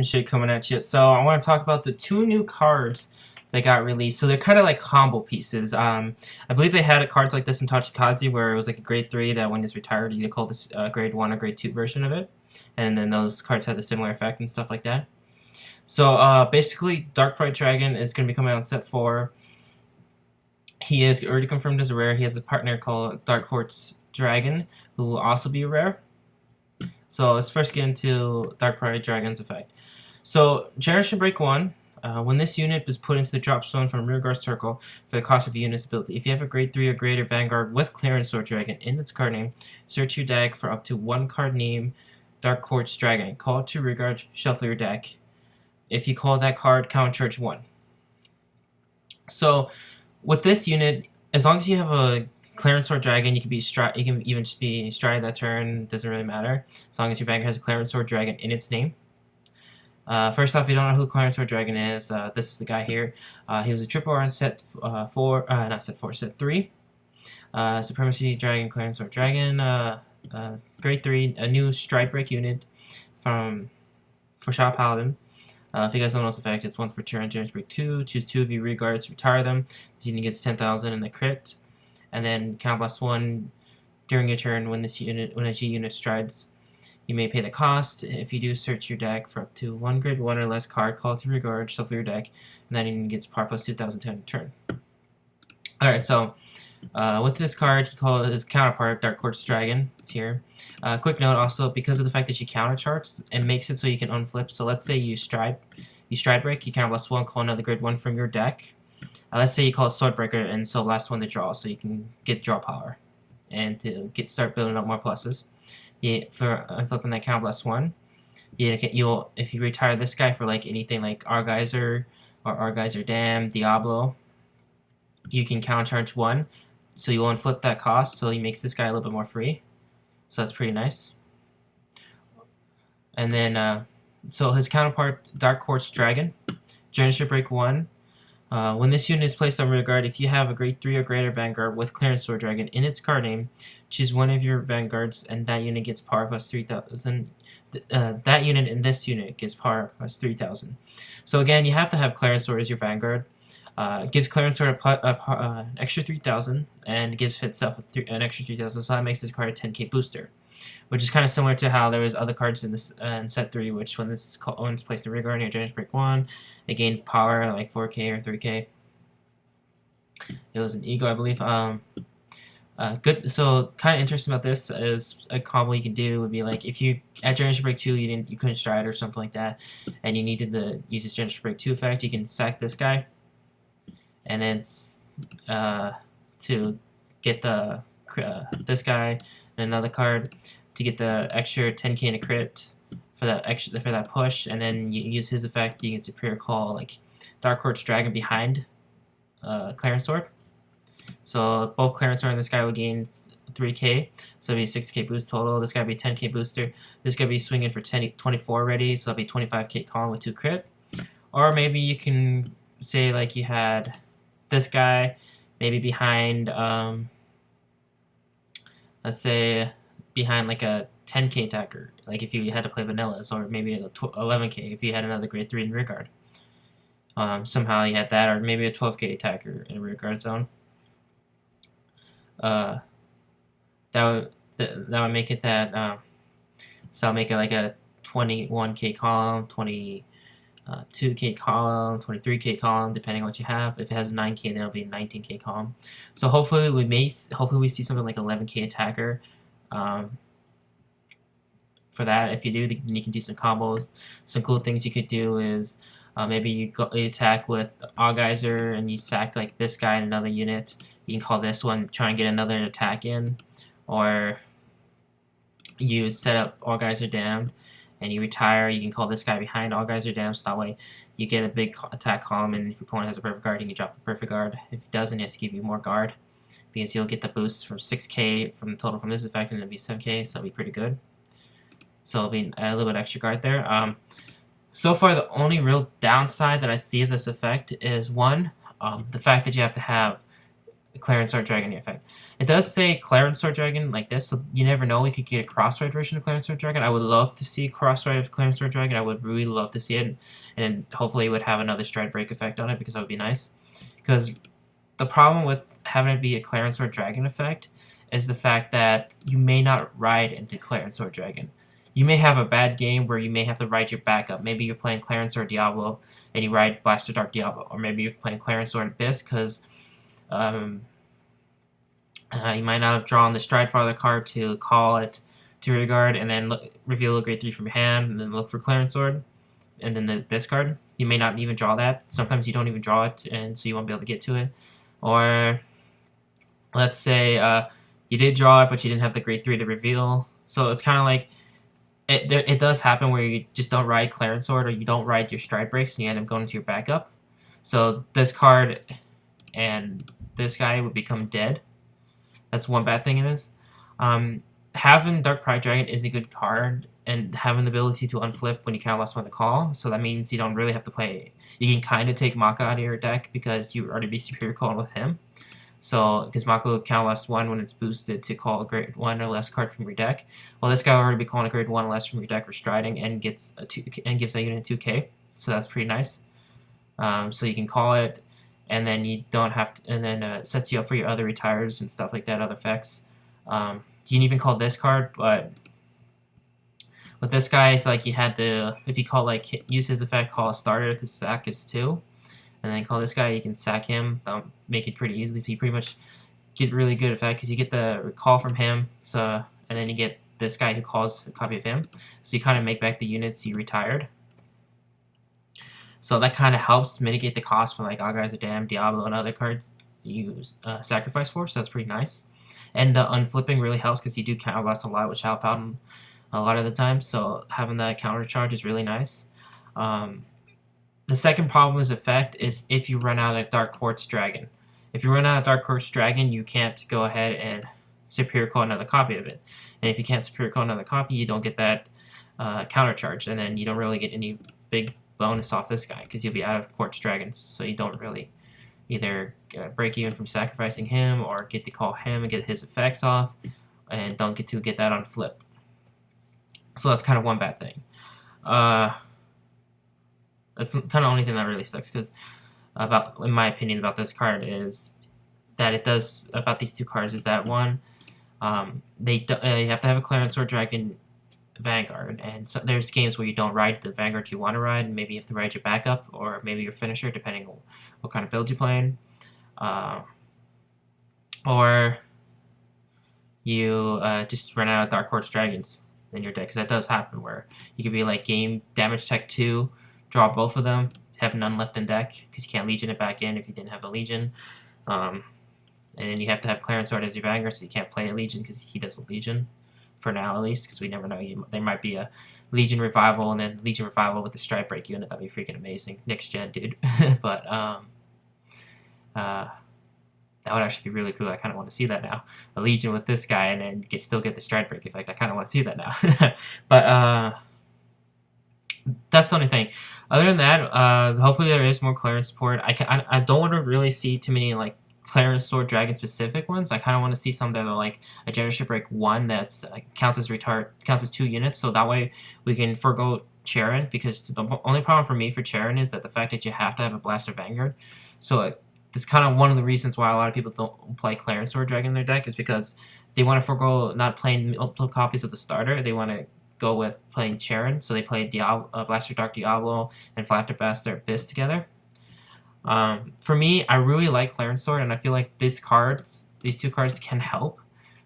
ShiGig coming at you. So I want to talk about the two new cards that got released. So they're kind of like combo pieces. I believe they had cards like this in Tachikaze where it was like a grade 3 that when it's retired you call this grade 1 or grade 2 version of it. And then those cards had a similar effect and stuff like that. So basically Darkbright Dragon is going to be coming out in set 4. He is already confirmed as a rare. He has a partner called Dark Quartz Dragon who will also be a rare. So let's first get into Darkbright Dragon's effect. So Generation Break 1, when this unit is put into the drop zone from Rearguard Circle for the cost of the unit's ability, if you have a grade 3 or greater Vanguard with Clarent Sword Dragon in its card name, search your deck for up to one card name Dark Quartz Dragon. Call it to Rearguard, shuffle your deck. If you call that card, counter charge 1. So with this unit, as long as you have a Clarent Sword Dragon, you can even just be Stride that turn, doesn't really matter, as long as your Vanguard has a Clarent Sword Dragon in its name. First off, if you don't know who Clarent Sword Dragon is, this is the guy here. He was a triple R in set set 3. Supremacy Dragon, Clarent Sword Dragon, grade 3, a new Stride Break unit for Shao Paladin. If you guys don't know its effect, it's once per turn, Generation Break 2, choose 2 of your reguards, retire them. This unit gets 10,000 in the crit. And then counterblast 1 during your turn when a G unit strides. You may pay the cost. If you do, search your deck for up to one grade 1 or less card, call it to Rearguard, shuffle your deck, and that unit gets par plus 2,000 to turn. Alright, so with this card, he called his counterpart, Dark Quartz Dragon. It's here. Quick note also, because of the fact that you counter charts, it makes it so you can unflip. So let's say you stride break, you counterblast 1, call another grade 1 from your deck. Let's say you call it Swordbreaker, and so last one to draw, so you can get draw power and to start building up more pluses. For unflipping that counterblast 1, if you retire this guy for like anything like Argeyser or Argeyser Dam, Diablo, you can countercharge 1, so you won't flip that cost, so he makes this guy a little bit more free. So that's pretty nice. And then so his counterpart, Dark Quartz Dragon, Generation Break 1. When this unit is placed on Rearguard, if you have a grade 3 or greater Vanguard with Clarent Sword Dragon in its card name, choose one of your Vanguards and that unit gets par plus 3,000. That unit in this unit gets par plus 3,000. So again, you have to have Clarent Sword as your Vanguard. It gives Clarent Sword an extra 3,000 and gives itself an extra 3,000, so that makes this card a 10k booster. Which is kind of similar to how there was other cards in this in set 3, which when it's placed in Rearguard near Generation Break 1, it gained power like 4k or 3k. It was an ego, I believe. Good. So kind of interesting about this is a combo you can do would be like if you at Generation Break 2 you couldn't stride or something like that, and you needed to use this Generation Break 2 effect, you can sack this guy, and then to get the this guy and another card to get the extra 10k in a crit for that push, and then you use his effect. You can superior call like Dark Quartz Dragon behind Clarent Sword. So both Clarent Sword and this guy will gain 3k, so it'll be a 6k boost total. This guy will be 10k booster. This guy will be swinging for 24 already, so it'll be 25k column with 2 crit. Or maybe you can say like you had this guy maybe behind let's say behind like a 10k attacker, like if you had to play vanillas, or maybe a 11k if you had another grade 3 in Rearguard. Somehow you had that, or maybe a 12k attacker in a Rearguard zone. That would make it that so I'll make it like a 21k column, 22k column, 23k column, depending on what you have. If it has 9k, then it'll be a 19k column. So hopefully we see something like 11k attacker for that. If you do, then you can do some combos. Some cool things you could do is maybe you attack with Argeyser and you sack like this guy in another unit. You can call this one, try and get another attack in, or you set up Argeyser Dam and you retire. You can call this guy behind Argeyser Dam, so that way you get a big attack column, and if your opponent has a perfect guard, you can drop the perfect guard. If he doesn't, he has to give you more guard, because you'll get the boost from 6k from the total from this effect, and it'll be 7k, so that'll be pretty good. So it'll be a little bit extra guard there. So far, the only real downside that I see of this effect is one, the fact that you have to have Clarent Sword Dragon effect. It does say Clarent Sword Dragon like this, so you never know. We could get a cross-ride version of Clarent Sword Dragon. I would love to see a cross-ride of Clarent Sword Dragon. I would really love to see it, and hopefully it would have another stride break effect on it because that would be nice. Because the problem with having it be a Clarent Sword Dragon effect is the fact that you may not ride into Clarent Sword Dragon. You may have a bad game where you may have to ride your backup. Maybe you're playing Clarent Sword Diablo and you ride Blaster Dark Diablo, or maybe you're playing Clarent Sword Abyss because you might not have drawn the Stride Farther card to call it to rear guard, and then reveal a grade 3 from your hand, and then look for Clarent Sword, and then this card. You may not even draw that. Sometimes you don't even draw it, and so you won't be able to get to it. Or let's say you did draw it, but you didn't have the grade 3 to reveal. So it's kind of like it does happen where you just don't ride Clarent Sword, or you don't ride your stride breaks, and you end up going into your backup. So this card and this guy would become dead. That's one bad thing in this. Having Dark Pride Dragon is a good card, and having the ability to unflip when you kind of lost one to call, so that means you don't really have to play. You can kind of take Maka out of your deck because you already be superior calling with him. So, because Mako kind of lost 1 when it's boosted to call a grade 1 or less card from your deck. Well, this guy will already be calling a grade 1 or less from your deck for striding and gets and gives that unit 2k. So that's pretty nice. So you can call it, and then you don't have to, and then it sets you up for your other retires and stuff like that, other effects. You can even call this card, but with this guy, I feel like you had to, if you call like use his effect, call a starter to sack his 2. And then call this guy, you can sack him. That'll make it pretty easily. So you pretty much get really good effect because you get the recall from him. So and then you get this guy who calls a copy of him. So you kind of make back the units you retired. So that kind of helps mitigate the cost for like Agai's a Dam, Diablo, and other cards you sacrifice for. So that's pretty nice. And the unflipping really helps because you do counter blast a lot with Shadow Paladin a lot of the time. So having that counter charge is really nice. The second problem with this effect is if you run out of Dark Quartz Dragon. If you run out of Dark Quartz Dragon, you can't go ahead and superior call another copy of it. And if you can't superior call another copy, you don't get that counter charge, and then you don't really get any big bonus off this guy because you'll be out of Quartz Dragons. So you don't really either break even from sacrificing him or get to call him and get his effects off, and don't get to get that on flip. So that's kind of one bad thing. That's kind of the only thing that really sucks, because in my opinion, about this card is that it does about these two cards is that one, you have to have a Clarent Sword Dragon Vanguard, and so there's games where you don't ride the Vanguard you want to ride, and maybe you have to ride your backup or maybe your finisher, depending on what kind of build you're playing, or you just run out of Dark Quartz Dragons in your deck, because that does happen where you could be like game damage tech 2. Draw both of them, have none left in deck, because you can't Legion it back in if you didn't have a Legion. And then you have to have Clarent Sword as your Vanguard, so you can't play a Legion because he does a Legion, for now at least, because we never know. There might be a Legion Revival, and then Legion Revival with the Stride Break unit. That'd be freaking amazing. Next gen, dude. But that would actually be really cool. I kind of want to see that now. A Legion with this guy, and then still get the Stride Break effect. I kind of want to see that now. But that's the only thing. Other than that, hopefully there is more Clarent support. I don't want to really see too many like Clarent Sword Dragon specific ones. I kind of want to see some that are like a Generation Break 1 that's counts as 2 units, so that way we can forgo Charon, because the only problem for me for Charon is that the fact that you have to have a Blaster Vanguard. So that's kind of one of the reasons why a lot of people don't play Clarent Sword Dragon in their deck, is because they want to forgo not playing multiple copies of the starter. They want to go with playing Charon, so they play Blaster Dark Diablo and Flatter Blaster Abyss together. For me, I really like Clarent Sword, and I feel like these two cards can help,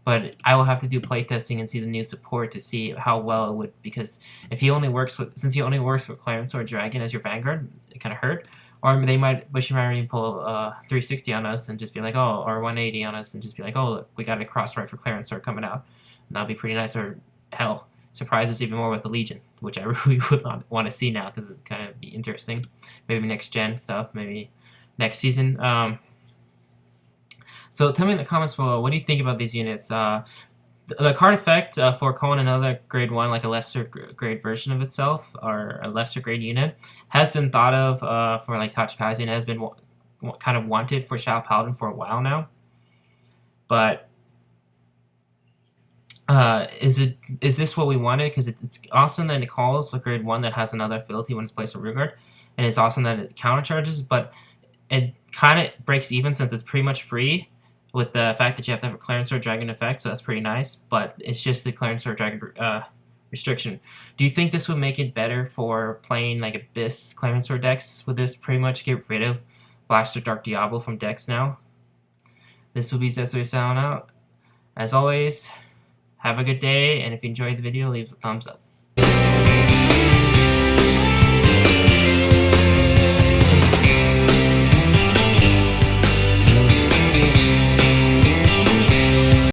but I will have to do playtesting and see the new support to see how well it would, because if he only works with, since he only works with Clarent Sword Dragon as your Vanguard, it kind of hurt. Or they might pull 360 on us and just be like, oh, or 180 on us and just be like, oh, look, we got a cross right for Clarent Sword coming out. And that'd be pretty nice. Or hell, surprise us even more with the Legion, which I really would want to see now, because it's kind of be interesting. Maybe next gen stuff, maybe next season. So tell me in the comments below, what do you think about these units? The card effect for calling another grade 1, like a lesser grade version of itself, or a lesser grade unit, has been thought of for like Tachikaze, and has been kind of wanted for Shadow Paladin for a while now. But is this what we wanted? Because it's awesome that it calls a grade 1 that has another ability when it's placed on rearguard, and it's awesome that it countercharges, but it kind of breaks even since it's pretty much free with the fact that you have to have a Clarent Sword Dragon effect, so that's pretty nice, but it's just the Clarent Sword Dragon restriction. Do you think this would make it better for playing like Abyss Clarent Sword decks? Would this pretty much get rid of Blaster Dark Diablo from decks now? This will be Zetsui Sound out. As always, have a good day, and if you enjoyed the video, leave a thumbs up.